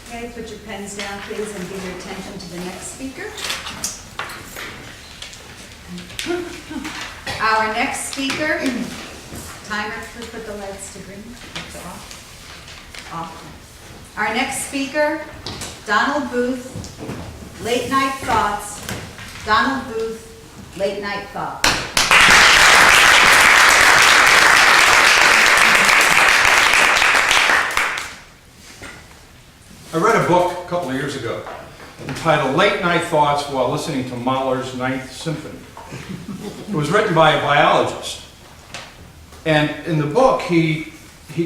Okay, put your pens down, please, and give your attention to the next speaker. Our next speaker, timer, please put the lights to green. It's off. Off. Our next speaker, Donald Booth, Late Night Thoughts. Donald Booth, Late Night Thoughts. I read a book a couple of years ago entitled Late Night Thoughts While Listening to Mahler's Ninth Symphony. It was written by a biologist. And in the book, he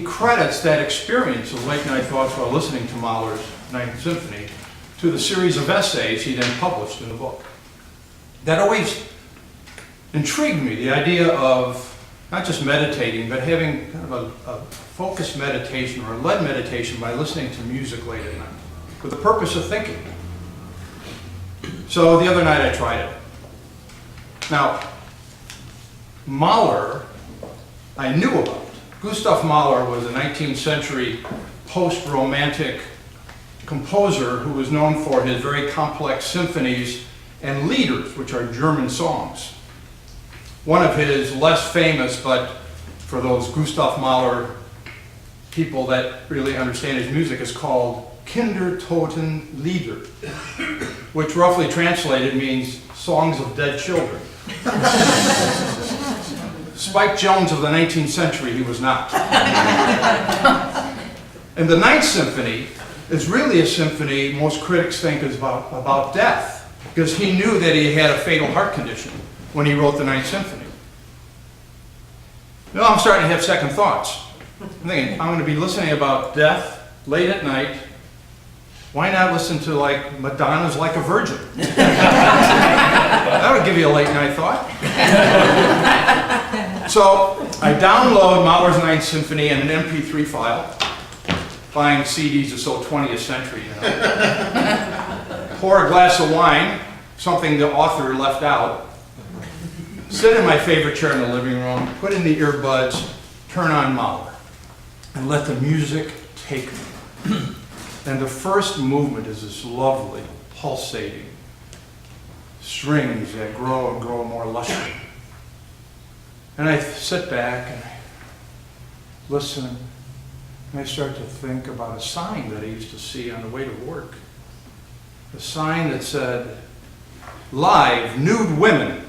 credits that experience of late night thoughts while listening to Mahler's Ninth Symphony to the series of essays he then published in the book. That always intrigued me, the idea of not just meditating, but having kind of a focused meditation or a led meditation by listening to music late at night with the purpose of thinking. So the other night I tried it. Now, Mahler, I knew about. Gustav Mahler was a 19th century post-romantic composer who was known for his very complex symphonies and lieders, which are German songs. One of his less famous, but for those Gustav Mahler people that really understand his music, is called Kindertoten Lieder, which roughly translated means songs of dead children. Spike Jones of the 19th century, he was not. And the Ninth Symphony is really a symphony most critics think is about death, because he knew that he had a fatal heart condition when he wrote the Ninth Symphony. Now I'm starting to have second thoughts. I'm thinking, I'm going to be listening about death late at night. Why not listen to like Madonna's Like a Virgin? That would give you a late night thought. So I download Mahler's Ninth Symphony in an MP3 file. Buying CDs is so 20th century, you know. Pour a glass of wine, something the author left out. Sit in my favorite chair in the living room, put in the earbuds, turn on Mahler, and let the music take me. And the first movement is this lovely, pulsating strings that grow and grow more luscious. And I sit back and I listen, and I start to think about a sign that I used to see on the way to work. A sign that said, "Live Nude Women."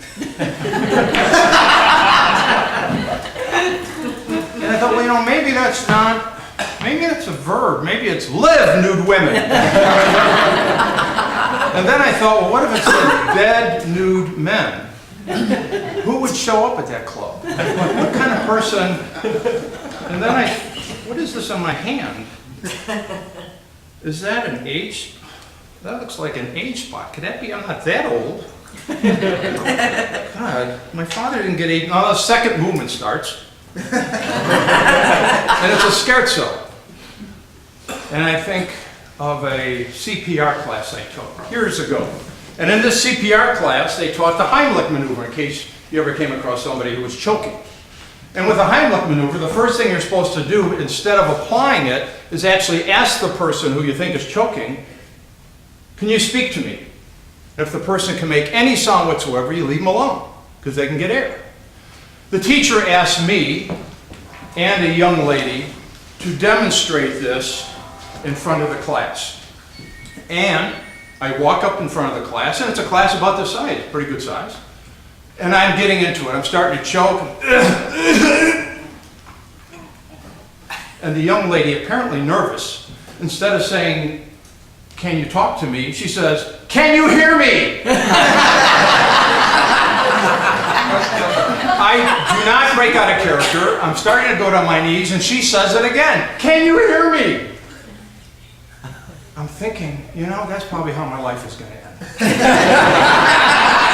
And I thought, well, you know, maybe that's not, maybe that's a verb. Maybe it's live nude women. And then I thought, well, what if it said dead nude men? Who would show up at that club? What kind of person? And then what is this on my hand? Is that an H? That looks like an age spot. Could that be? I'm not that old. God, my father didn't get age. Now the second movement starts. And it's a scherzo. And I think of a CPR class I took years ago. And in this CPR class, they taught the Heimlich maneuver, in case you ever came across somebody who was choking. And with the Heimlich maneuver, the first thing you're supposed to do, instead of applying it, is actually ask the person who you think is choking, "Can you speak to me?" If the person can make any sound whatsoever, you leave them alone, because they can get air. The teacher asked me and a young lady to demonstrate this in front of the class. And I walk up in front of the class, and it's a class about this size, pretty good size. And I'm getting into it. I'm starting to choke. And the young lady, apparently nervous, instead of saying, "Can you talk to me?" she says, "Can you hear me?" I do not break out of character. I'm starting to go to my knees, and she says it again. "Can you hear me?" I'm thinking, you know, that's probably how my life is going to end.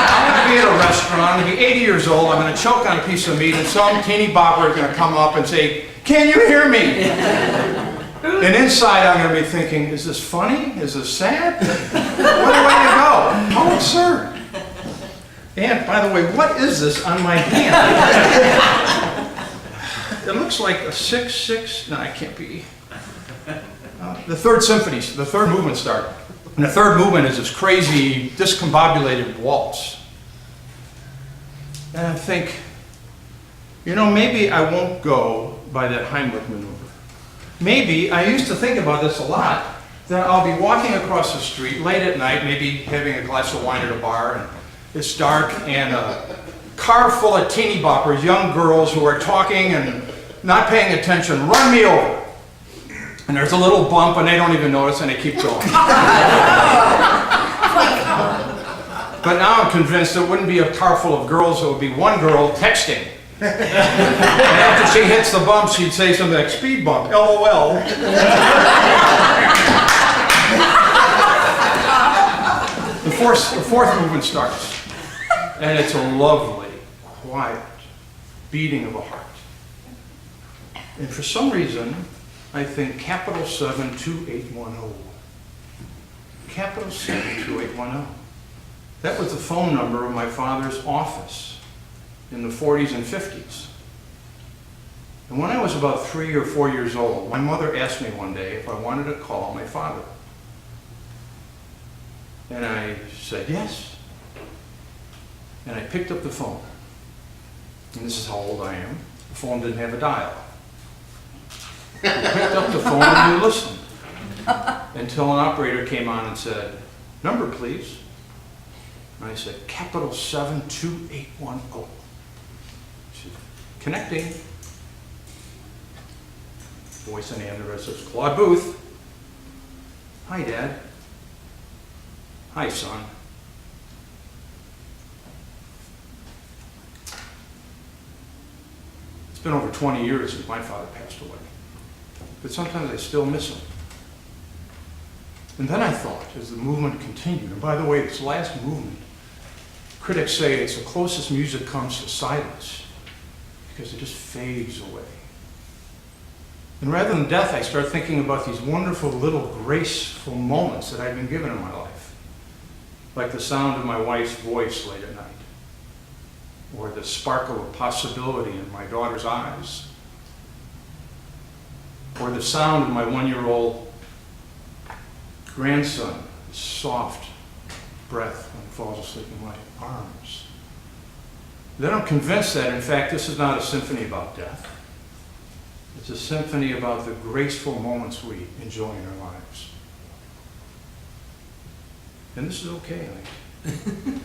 I'm going to be at a restaurant, I'm going to be 80 years old, I'm going to choke on a piece of meat, and some teeny bopper is going to come up and say, "Can you hear me?" And inside I'm going to be thinking, is this funny? Is this sad? What a way to go. How absurd. And by the way, what is this on my hand? It looks like a 6'6". No, it can't be. the third symphony, the third movement started. And the third movement is this crazy, discombobulated waltz. And I think, you know, maybe I won't go by that Heimlich maneuver. Maybe, I used to think about this a lot, that I'll be walking across the street late at night, maybe having a glass of wine at a bar, and it's dark, and a car full of teeny boppers, young girls who are talking and not paying attention, run me over. And there's a little bump, and they don't even notice, and they keep going. But now I'm convinced it wouldn't be a car full of girls, it would be one girl texting. And after she hits the bump, she'd say something like, speed bump, LOL. The fourth movement starts, and it's a lovely, quiet beating of a heart. And for some reason, I think capital 72810. Capital 72810. That was the phone number of my father's office in the 40s and 50s. And when I was about 3 or 4 years old, my mother asked me one day if I wanted to call my father. And I said yes. And I picked up the phone. And this is how old I am. The phone didn't have a dial. You picked up the phone and you listened until an operator came on and said, number please. And I said, capital 72810. She said, connecting. Voice on the end of it says, Claude Booth. Hi, Dad. Hi, son. It's been over 20 years since my father passed away. But sometimes I still miss him. And then I thought, as the movement continued, and by the way, this last movement, critics say it's the closest music comes to silence, because it just fades away. And rather than death, I start thinking about these wonderful little graceful moments that I've been given in my life. Like the sound of my wife's voice late at night, or the sparkle of possibility in my daughter's eyes, or the sound of my 1-year-old grandson, his soft breath when he falls asleep in my arms. Then I'm convinced that, in fact, this is not a symphony about death. It's a symphony about the graceful moments we enjoy in our lives. And this is okay, I think.